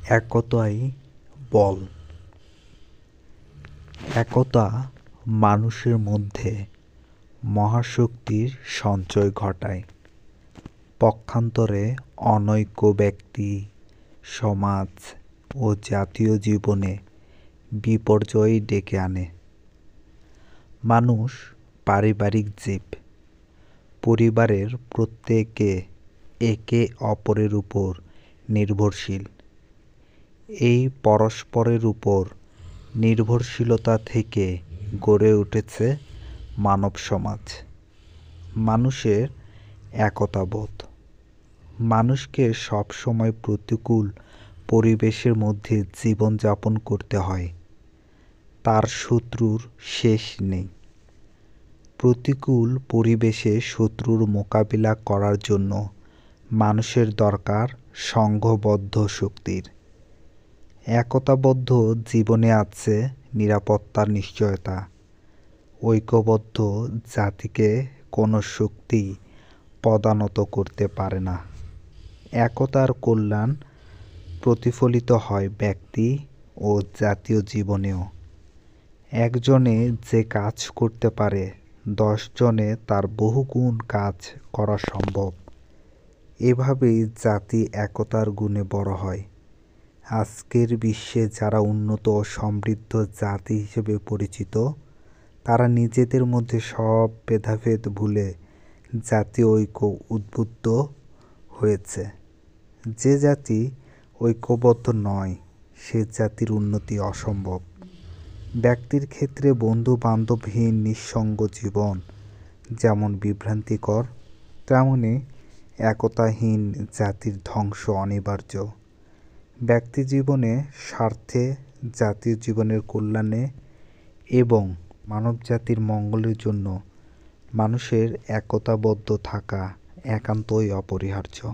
একতাই বল। একতা মানুষের মধ্যে মহাশক্তির সঞ্চয় ঘটায়। পক্ষান্তরে অনৈক্য ব্যক্তি, সমাজ ও জাতীয় জীবনে বিপর্যয় ডেকে আনে। মানুষ পারিবারিক জীব। পরিবারের প্রত্যেকে একে অপরের উপর নির্ভরশীল। এই পরস্পরের উপর নির্ভরশীলতা থেকে গড়ে উঠেছে মানব সমাজ। মানুষের একতাবোধ। মানুষকে সবসময় প্রতিকূল পরিবেশের মধ্যে জীবনযাপন করতে হয়। তার শত্রুর শেষ নেই। প্রতিকূল পরিবেশে শত্রুর মোকাবিলা করার জন্য মানুষের দরকার সংঘবদ্ধ শক্তির। একতাবদ্ধ জীবনে আছে নিরাপত্তার নিশ্চয়তা। ঐক্যবদ্ধ জাতিকে কোনো শক্তি পদানত করতে পারে না। একতার কল্যাণ প্রতিফলিত হয় ব্যক্তি ও জাতীয় জীবনেও। একজনে যে কাজ করতে পারে 10 জনে তার বহুগুণ কাজ করা সম্ভব। এভাবেই জাতি একতার গুণে বড় হয়। আজকের বিশ্বে যারা উন্নত ও সমৃদ্ধ জাতি হিসেবে পরিচিত, তারা নিজেদের মধ্যে সব ভেদাভেদ ভুলে জাতীয় ঐক্য উদ্বুদ্ধ হয়েছে। যে জাতি ঐক্যবদ্ধ নয়, সে জাতির উন্নতি অসম্ভব। ব্যক্তির ক্ষেত্রে বন্ধু-বান্ধবহীন নিঃসঙ্গ জীবন যেমন বিভ্রান্তিকর, তেমনি একতাহীন জাতির ধ্বংস অনিবার্য। ব্যক্তি জীবনে স্বার্থে, জাতীয় জীবনের কল্যাণে এবং মানবজাতির মঙ্গলের জন্য মানুষের একতাবদ্ধ থাকা একান্তই অপরিহার্য।